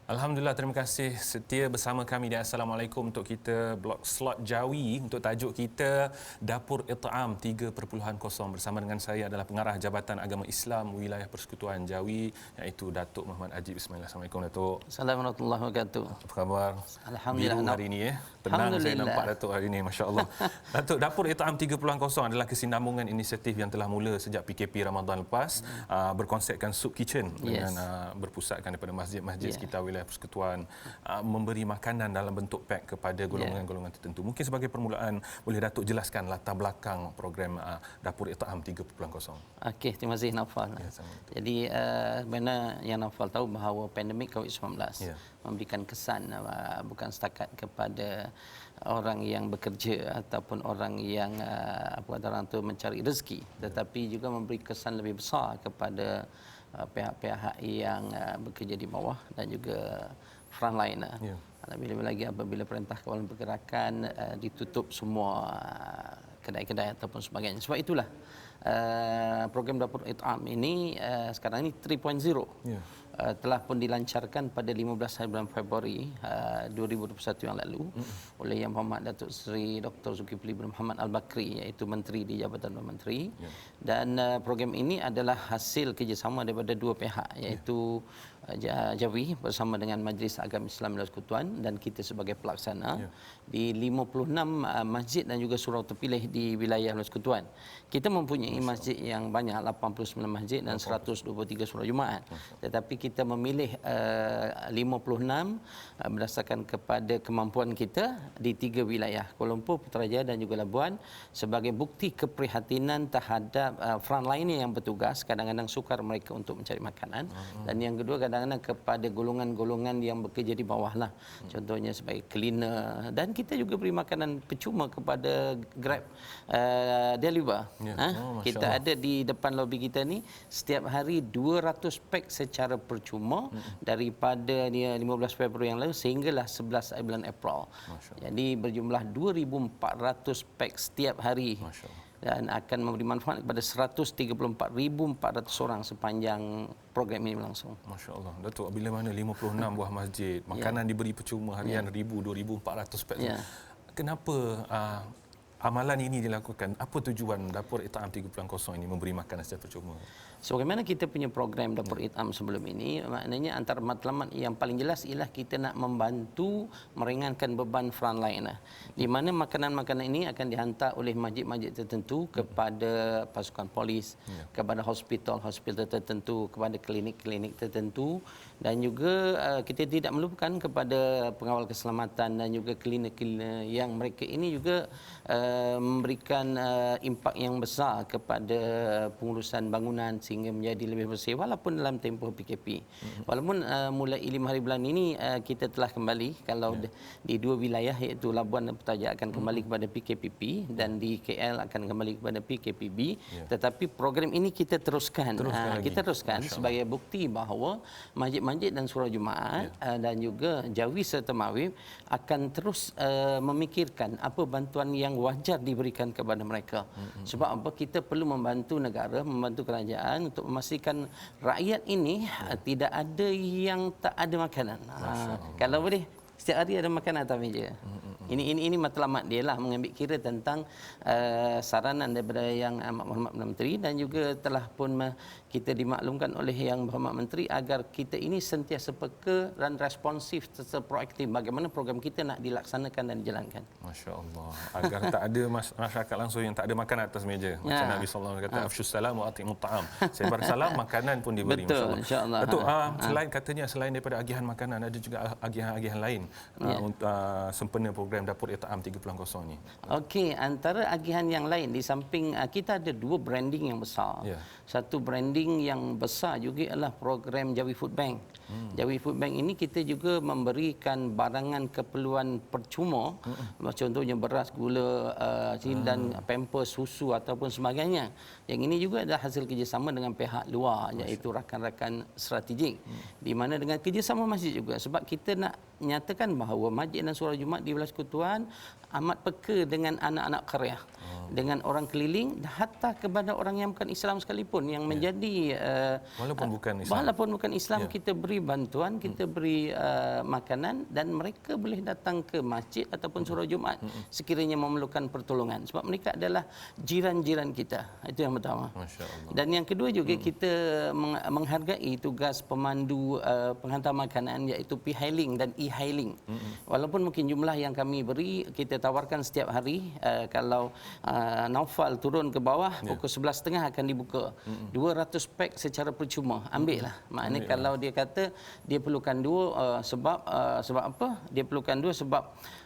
Alhamdulillah, terima kasih setia bersama kami di Assalamualaikum untuk kita blok slot Jawi untuk tajuk kita Dapur It'am 3.0 bersama dengan saya adalah Pengarah Jabatan Agama Islam Wilayah Persekutuan Jawi iaitu Datuk Muhammad Ajib. Bismillah. Assalamualaikum Datuk. Assalamualaikum warahmatullahi wabarakatuh. Apa khabar? Alhamdulillah. Biru hari ini Tenang saya nampak Datuk hari ini, masya-Allah. Datuk, Dapur It'am 3.0 adalah kesinambungan inisiatif yang telah mula sejak PKP Ramadan lepas, berkonsepkan soup kitchen dengan berpusatkan daripada masjid-masjid sekitar wilayah persekutuan, memberi makanan dalam bentuk pack kepada golongan-golongan tertentu. Mungkin sebagai permulaan boleh Datuk jelaskan latar belakang program Dapur It'am 3.0. Okey, terima kasih Naufal. Jadi sebenarnya yang Naufal tahu bahawa pandemik COVID-19 memberikan kesan bukan setakat kepada orang yang bekerja ataupun orang yang orang tu mencari rezeki, tetapi juga memberi kesan lebih besar kepada pihak-pihak yang bekerja di bawah dan juga frontliner. Lebih-lebih lagi apabila perintah kawalan pergerakan ditutup semua kedai-kedai ataupun sebagainya. Sebab itulah program Dapur It'am ini sekarang ini 3.0 telah pun dilancarkan pada 15 hari bulan Februari 2021 yang lalu oleh Yang Berhormat Datuk Seri Dr. Zulkifli bin Muhammad Al-Bakri, iaitu Menteri di Jabatan Menteri. Dan program ini adalah hasil kerjasama daripada dua pihak, iaitu Jawi bersama dengan Majlis Agama Islam Wilayah Persekutuan dan kita sebagai pelaksana di 56 masjid dan juga surau terpilih di wilayah Wilayah Persekutuan. Kita mempunyai masjid yang banyak, 89 masjid dan 123 surau Jumaat. Tetapi kita memilih 56 berdasarkan kepada kemampuan kita di 3 wilayah, Kuala Lumpur, Putrajaya dan juga Labuan, sebagai bukti keprihatinan terhadap frontliner yang bertugas. Kadang-kadang sukar mereka untuk mencari makanan, dan yang kedua kadang-kadang kepada golongan-golongan yang bekerja di bawah lah, contohnya sebagai cleaner, dan kita juga beri makanan percuma kepada Grab deliver. Kita ada di depan lobi kita ni setiap hari 200 pack secara percuma daripada 15 Februari yang lalu sehinggalah 11 bulan April. Jadi berjumlah 2,400 pack setiap hari. Dan akan memberi manfaat kepada 134,400 orang sepanjang program ini berlangsung. Masya-Allah. Datuk, bila mana 56 buah masjid, makanan diberi percuma harian 2,400 pack. Kenapa amalan ini dilakukan? Apa tujuan Dapur It'am 3.0 ini memberi makanan secara percuma? Sebagaimana kita punya program Dapur It'am sebelum ini, maknanya antara matlamat yang paling jelas ialah kita nak membantu meringankan beban frontliner, di mana makanan-makanan ini akan dihantar oleh masjid-masjid tertentu kepada pasukan polis, kepada hospital-hospital tertentu, kepada klinik-klinik tertentu, dan juga kita tidak melupakan kepada pengawal keselamatan dan juga cleaner-cleaner yang mereka ini juga memberikan impak yang besar kepada pengurusan bangunan sehingga menjadi lebih bersih walaupun dalam tempoh PKP. Walaupun mulai 5 hari bulan ini kita telah kembali, kalau di 2 wilayah iaitu Labuan dan Putrajaya akan kembali kepada PKPP dan di KL akan kembali kepada PKPB, tetapi program ini kita teruskan. Kita teruskan sebagai bukti bahawa masjid-masjid dan surau Jumaat dan juga Jawi serta Mawib akan terus memikirkan apa bantuan yang wajar diberikan kepada mereka. Sebab apa? Kita perlu membantu negara, membantu kerajaan untuk memastikan rakyat ini tidak ada yang tak ada makanan. Kalau boleh setiap hari ada makanan atas meja. Ini matlamat dia lah, mengambil kira tentang saranan daripada Yang Berhormat Menteri, dan juga telah pun kita dimaklumkan oleh Yang Berhormat Menteri agar kita ini sentiasa peka dan responsif serta proaktif bagaimana program kita nak dilaksanakan dan dijalankan. Masya-Allah. Agar tak ada masyarakat langsung yang tak ada makanan atas meja. Macam Nabi sallallahu alaihi wasallam kata, afshus salam wa atimut ta'am. Sebar salam, makanan pun diberi. Betul, insya-Allah. Datuk, selain daripada agihan makanan, ada juga agihan-agihan lain untuk sempena program Dapur It'am 3.0 ni. Okey, antara agihan yang lain di samping kita ada 2 branding yang besar. Satu branding yang besar juga adalah program Jawi Food Bank. Jawi Food Bank ini kita juga memberikan barangan keperluan percuma, contohnya beras, gula, dan pampers, susu ataupun sebagainya. Yang ini juga adalah hasil kerjasama dengan pihak luar, iaitu rakan-rakan strategik, di mana dengan kerjasama masjid juga, sebab kita nak nyatakan bahawa masjid dan surau Jumaat di Wilayah Persekutuan amat peka dengan anak-anak karya. dengan orang keliling, hatta kepada orang yang bukan Islam sekalipun yang menjadi walaupun bukan Islam kita beri bantuan, kita beri makanan dan mereka boleh datang ke masjid ataupun surau Jumaat sekiranya memerlukan pertolongan sebab mereka adalah jiran-jiran kita. Itu yang pertama. Dan yang kedua juga kita menghargai tugas pemandu penghantar makanan iaitu P-hailing dan E-hailing. Walaupun mungkin jumlah yang kami beri kita tawarkan setiap hari, kalau Naufal turun ke bawah pukul 11.30 akan dibuka 200 pack secara percuma, ambil lah. Maknanya kalau dia kata dia perlukan dua sebab apa, dia perlukan dua sebab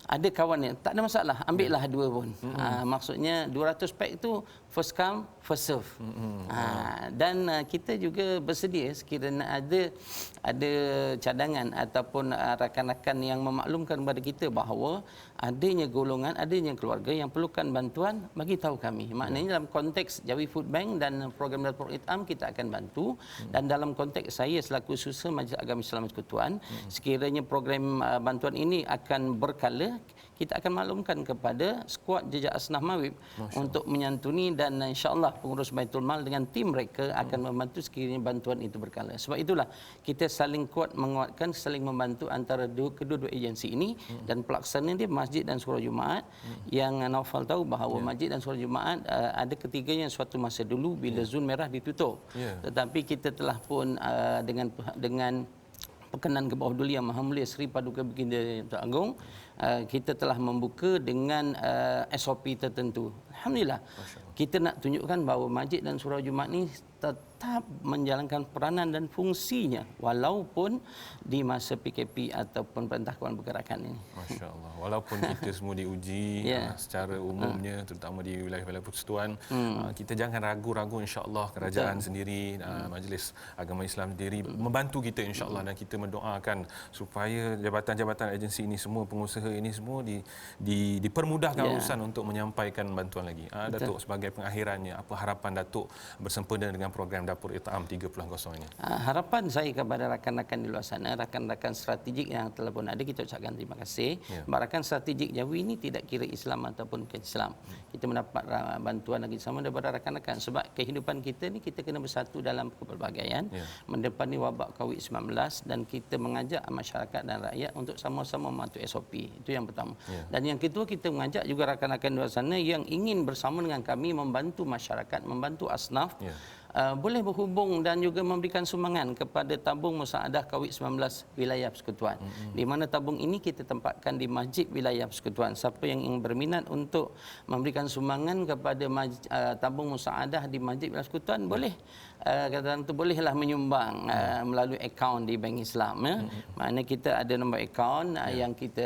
ada kawannya, tak ada masalah, ambil lah dua pun. Maksudnya 200 pack itu first come first serve. Dan kita juga bersedia sekiranya ada cadangan ataupun rakan-rakan yang memaklumkan kepada kita bahawa adanya golongan, adanya keluarga yang perlukan bantuan, bagi tahu kami. Maknanya dalam konteks Jawi Food Bank dan program Dapur It'am kita akan bantu, dan dalam konteks saya selaku Susah Majlis Agama Islam Persekutuan, sekiranya program bantuan ini akan berkala, kita akan maklumkan kepada skuad Jejak Asnaf Mawib untuk menyantuni, dan insya-Allah pengurus Baitul Mal dengan tim mereka akan membantu sekiranya bantuan itu berkala. Sebab itulah kita saling kuat menguatkan, saling membantu antara kedua-dua agensi ini, dan pelaksana dia masjid dan surau Jumaat. Yang Naufal tahu bahawa masjid dan surau Jumaat ada ketiganya suatu masa dulu bila zon merah ditutup. Tetapi kita telah pun dengan perkenan ke bawah duli Yang Maha Mulia Seri Paduka Baginda Tuan Agong, kita telah membuka dengan SOP tertentu. Alhamdulillah. Kita nak tunjukkan bahawa masjid dan surau Jumaat ni tetap menjalankan peranan dan fungsinya walaupun di masa PKP ataupun Perintah Kawalan Pergerakan ini. Masya-Allah. Walaupun kita semua diuji secara umumnya, terutama di wilayah-wilayah persekutuan, kita jangan ragu-ragu, insya-Allah kerajaan sendiri, Majlis Agama Islam sendiri membantu kita, insya-Allah, dan kita mendoakan supaya jabatan-jabatan agensi ini semua, pengusaha ini semua dipermudahkan urusan untuk menyampaikan bantuan lagi. Datuk, sebagai pengakhirannya, apa harapan Datuk bersempena dengan program Dapur It'am 3.0 ini? Harapan saya kepada rakan-rakan di luar sana, rakan-rakan strategik yang telah pun ada, kita ucapkan terima kasih. Rakan strategik Jawi ini tidak kira Islam ataupun bukan Islam. Kita mendapat bantuan lagi sama daripada rakan-rakan sebab kehidupan kita ni kita kena bersatu dalam kepelbagaian, mendepani wabak COVID-19, dan kita mengajak masyarakat dan rakyat untuk sama-sama mematuhi SOP. Itu yang pertama. Dan yang kedua, kita mengajak juga rakan-rakan di luar sana yang ingin bersama dengan kami membantu masyarakat, membantu asnaf, boleh berhubung dan juga memberikan sumbangan kepada tabung musaadah COVID-19 wilayah persekutuan. Di mana tabung ini kita tempatkan di masjid wilayah persekutuan. Siapa yang ingin berminat untuk memberikan sumbangan kepada tabung musaadah di masjid wilayah persekutuan, boleh kata itu bolehlah menyumbang melalui akaun di Bank Islam. Maknanya kita ada nombor akaun yang kita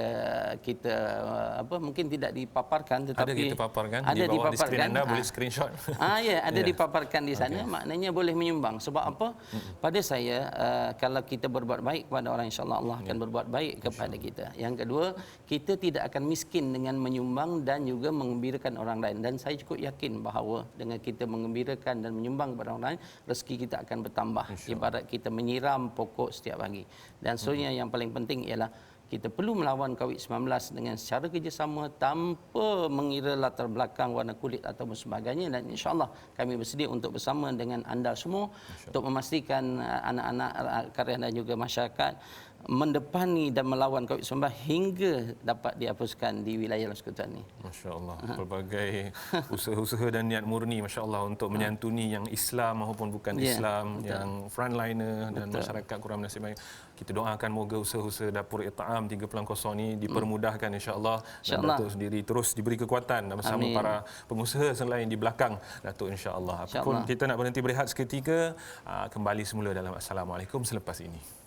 mungkin tidak dipaparkan, tetapi ada kita paparkan ada di bawah dipaparkan. Di skrin anda boleh screenshot. Ada dipaparkan di sana. Maknanya boleh menyumbang. Sebab apa? Pada saya kalau kita berbuat baik kepada orang, insya-Allah Allah akan berbuat baik kepada kita. Yang kedua, kita tidak akan miskin dengan menyumbang dan juga mengembirakan orang lain. Dan saya cukup yakin bahawa dengan kita mengembirakan dan menyumbang kepada orang lain, rezeki kita akan bertambah. Ibarat kita menyiram pokok setiap pagi. Dan seterusnya yang paling penting ialah kita perlu melawan COVID-19 dengan secara kerjasama tanpa mengira latar belakang, warna kulit atau sebagainya, dan insya-Allah kami bersedia untuk bersama dengan anda semua untuk memastikan anak-anak karya dan juga masyarakat mendepani dan melawan COVID-19 hingga dapat dihapuskan di wilayah persekutuan ini. Masya-Allah. Pelbagai usaha-usaha dan niat murni, masya-Allah, untuk menyantuni yang Islam maupun bukan Islam, yang frontliner dan masyarakat kurang nasib baik. Kita doakan moga usaha-usaha Dapur It'am 3.0 ini dipermudahkan, insya-Allah, dan Datuk sendiri terus diberi kekuatan bersama para pengusaha selain di belakang Datuk, insya-Allah. Apapun, kita nak berhenti berehat seketika, kembali semula dalam Assalamualaikum selepas ini.